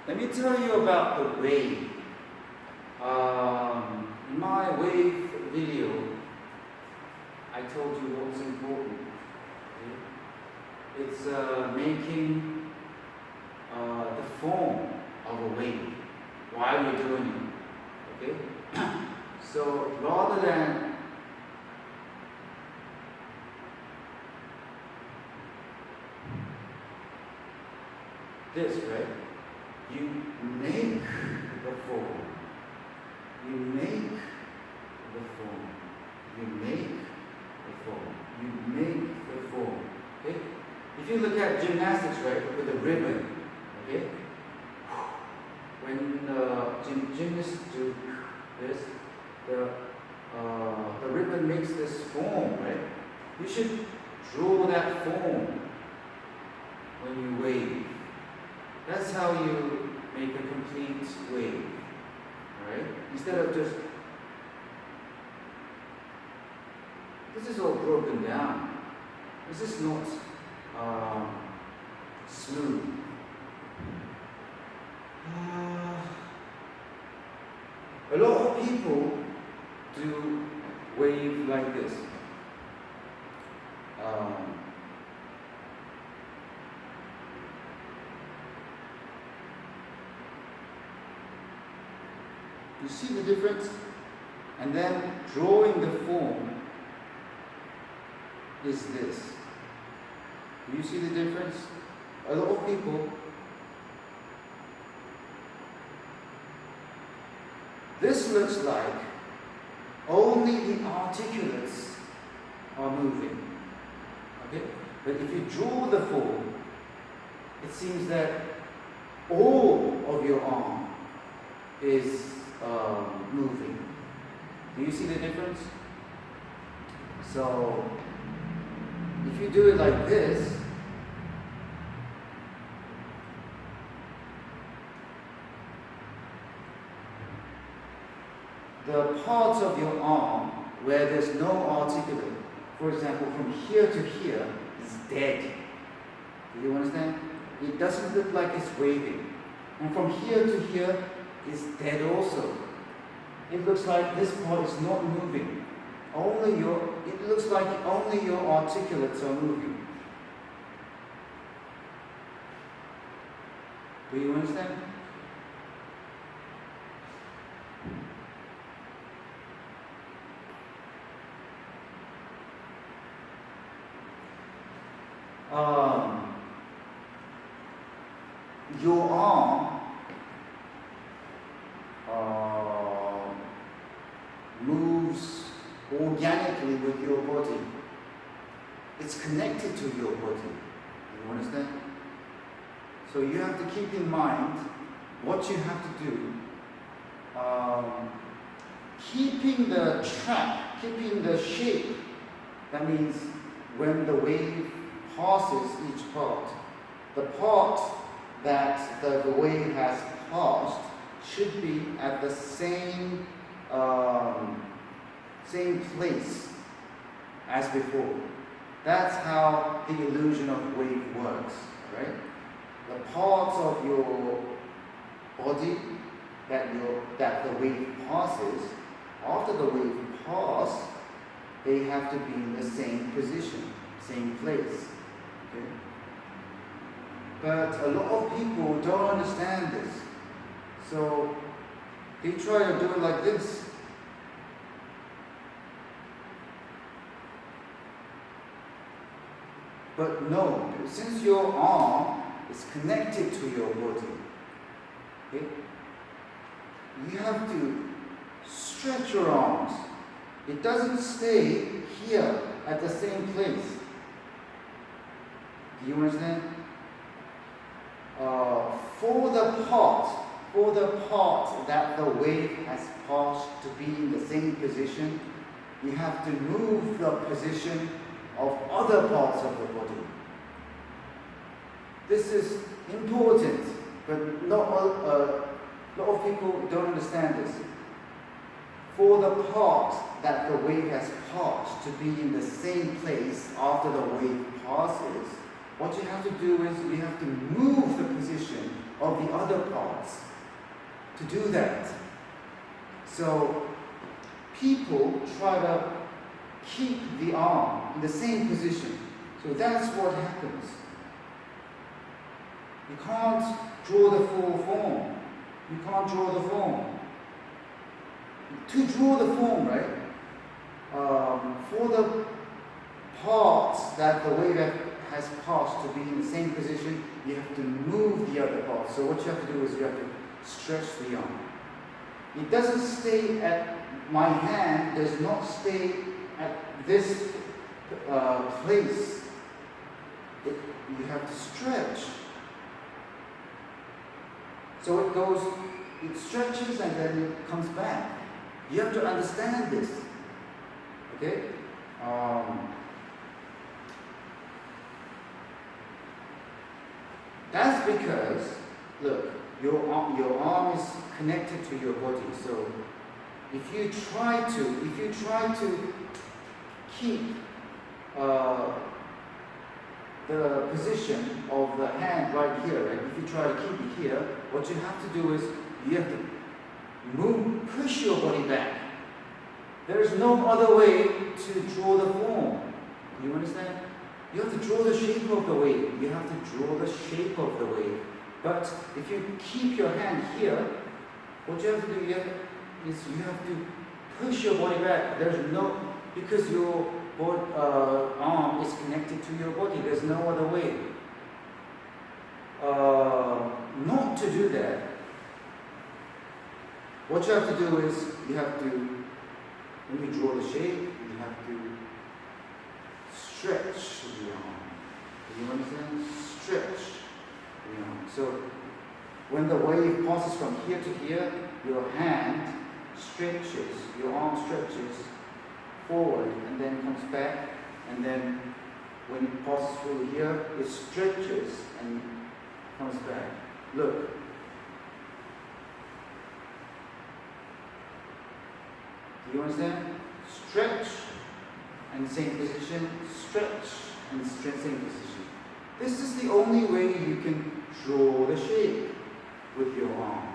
Let me tell you about the wave. In my wave video, I told you what's important. Okay? It's making the form of a wave while you're doing it. Okay? So rather than this, right? You make the form. You make the form. You make the form. You make the form. Okay? If you look at gymnastics, right, with a ribbon, okay? When gymnasts do this, the ribbon makes this form, right? You should draw that form when you wave. That's how you make a complete wave, right? Instead of just, this is all broken down. This is not smooth. A lot of people do wave like this. You see the difference? And then drawing the form is this. Do you see the difference? A lot of people, this looks like only the articulates are moving. Okay? But if you draw the form, it seems that all of your arm is moving. Do you see the difference? So, if you do it like this, the parts of your arm where there's no articulate, for example, from here to here, is dead. Do you understand? It doesn't look like it's waving. And from here to here is dead also. It looks like this part is not moving. It looks like only your articulates are moving. Do you understand? Your arm moves organically with your body. It's connected to your body. You understand? So you have to keep in mind what you have to do. Keeping the track, keeping the shape. That means when the wave passes each part, the part that the wave has passed should be at the same place as before. That's how the illusion of wave works, right? The parts of your body that the wave passes, after the wave passes, they have to be in the same position, same place. Okay? But a lot of people don't understand this. So they try to do it like this. But no, since your arm is connected to your body, okay, you have to stretch your arms. It doesn't stay here at the same place. Do you understand? For the part that the wave has passed to be in the same position, you have to move the position of other parts of the body. This is important, but not a lot of people don't understand this. For the part that the wave has passed to be in the same place after the wave passes, what you have to do is you have to move the position of the other other parts to do that. So people try to keep the arm in the same position. So that's what happens. You can't draw the full form. You can't draw the form. To draw the form, right, for the parts that the wave has passed to be in the same position, you have to move the other parts. So what you have to do is you have to stretch the arm. It doesn't stay at, my hand does not stay at this place. You have to stretch. So it goes, it stretches and then it comes back. You have to understand this. Okay? That's because, look, your arm is connected to your body. So if you try to keep the position of the hand right here, right? If you try to keep it here, what you have to do is you have to push your body back. There is no other way to draw the form. You understand? You have to draw the shape of the wave. You have to draw the shape of the wave. But if you keep your hand here, what you have to do is you have to push your body back. There's no, because your arm is connected to your body. There's no other way. Not to do that, what you have to do is you have to, when you draw the shape, you have to stretch the arm. Do you understand? Stretch the arm. So when the wave passes from here to here, your hand stretches, your arm stretches forward and then comes back, and then when it passes through here, it stretches and comes back. Look. Do you understand? Stretch and same position, stretch and same position. This is the only way you can draw the shape with your arm.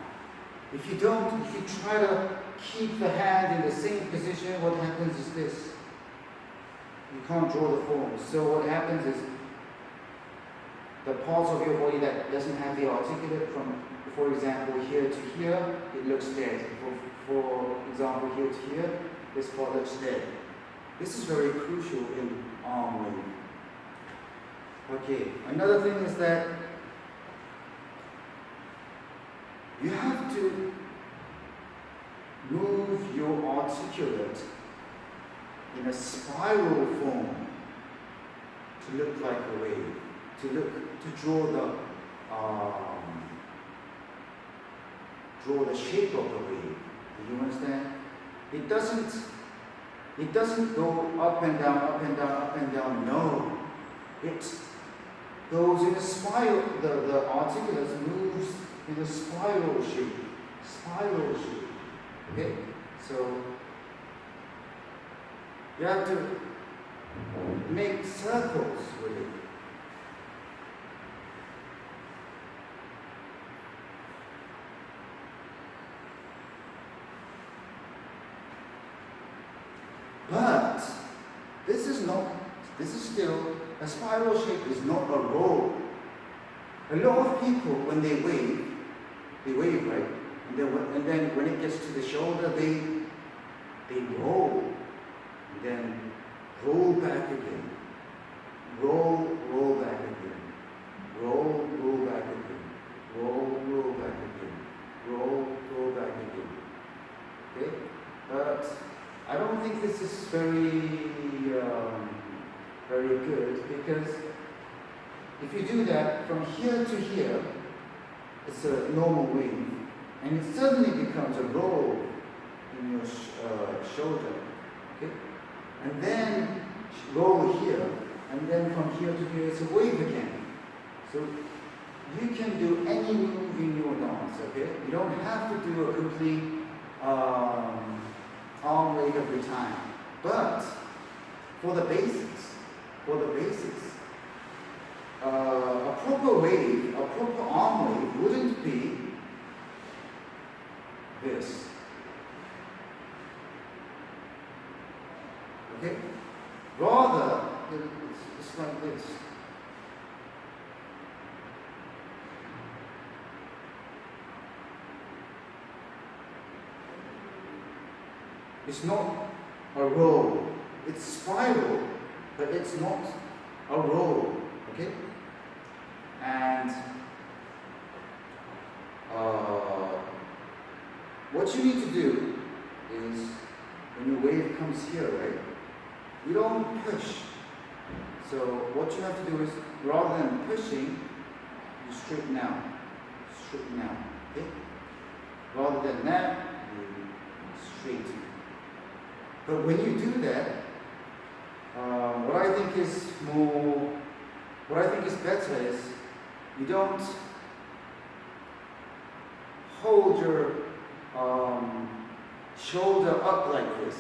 If you try to keep the hand in the same position, what happens is this. You can't draw the form. So what happens is the parts of your body that doesn't have the articulate from, for example, here to here, it looks dead. For example, here to here, this part looks dead. This is very crucial in arm wave. Okay, another thing is that you have to move your articulate in a spiral form to look like a wave, to draw the shape of the wave. Do you understand? It doesn't go up and down, up and down, up and down. No. It goes in a spiral. The articulate moves in a spiral shape. Spiral shape. Okay? So you have to make circles with it. But this is still, a spiral shape is not a roll. A lot of people, when they wave right, and then when it gets to the shoulder, they roll, and then roll back again, roll back again, roll back again, roll back again, roll back again. Okay, but I don't think this is very good, because if you do that from here to here, it's a normal wave, and it suddenly becomes a roll in your shoulder, okay? And then roll here, and then from here to here, it's a wave again. So you can do any move in your dance, okay? You don't have to do a complete arm wave every time. But for the basics, a proper wave, a proper arm wave wouldn't be It's not a roll. It's spiral, but it's not a roll. Okay? And what you need to do is when your wave comes here, right? You don't push. So what you have to do is, rather than pushing, you straighten out. Straighten out. Okay? Rather than that, you straighten. But when you do that, what I think is better is you don't hold your shoulder up like this.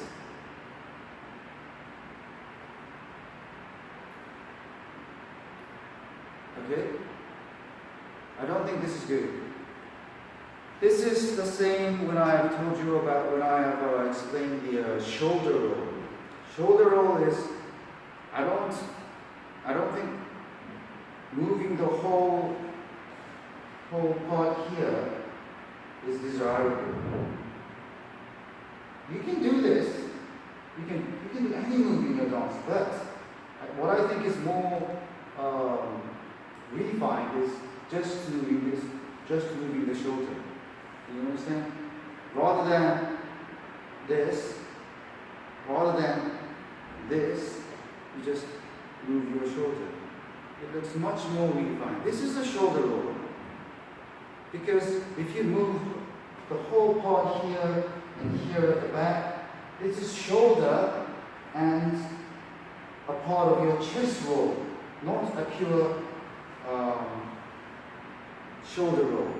Okay? I don't think this is good. This is the same when I have told you about, when I have explained the shoulder roll. Shoulder roll is, I don't think moving the whole part here is desirable. You can do this. You can do any move in your dance, but what I think is more refined is just moving this, just moving the shoulder. Do you understand? Rather than this, you just move your shoulder. It looks much more refined. This is a shoulder roll. Because if you move the whole part here and here at the back, this is shoulder and a part of your chest roll, not a pure shoulder roll.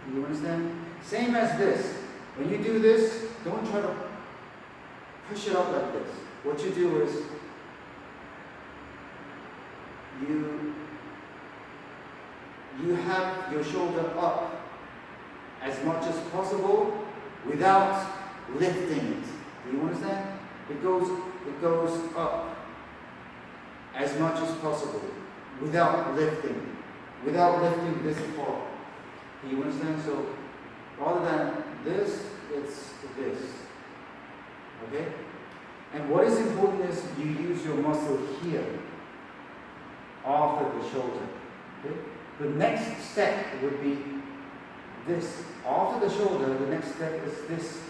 Do you understand? Same as this. When you do this, don't try to push it up like this. What you do is you have your shoulder up as much as possible without lifting it. Do you understand? It goes up as much as possible without lifting this part. Do you understand? So rather than this, it's this. Okay? And what is important is you use your muscle here after the shoulder. Okay? The next step would be this. After the shoulder, the next step is this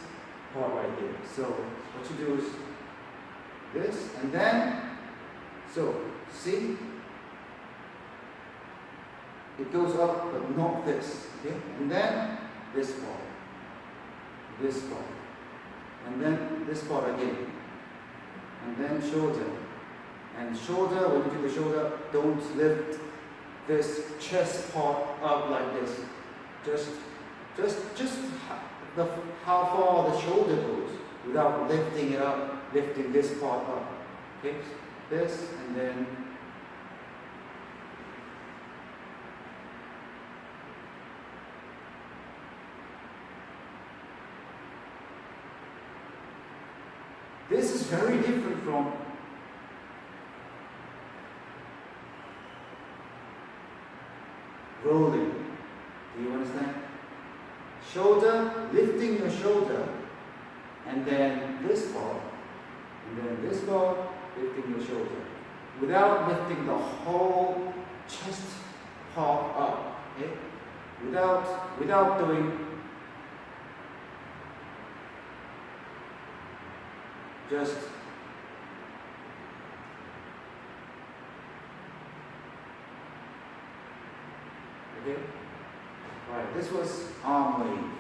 part right here. So what you do is this, and then, so see? It goes up, but not this. Okay? And then this part, and then this part again, and then shoulder. And shoulder, when you do the shoulder, don't lift this chest part up like this. Just how far the shoulder goes without lifting it up, lifting this part up. Okay? This, and then this is very different from rolling. Do you understand? Shoulder, lifting your shoulder, and then this part, and then this part, lifting your shoulder. Without lifting the whole chest part up. Okay? Without doing just okay? Right, this was arm wave.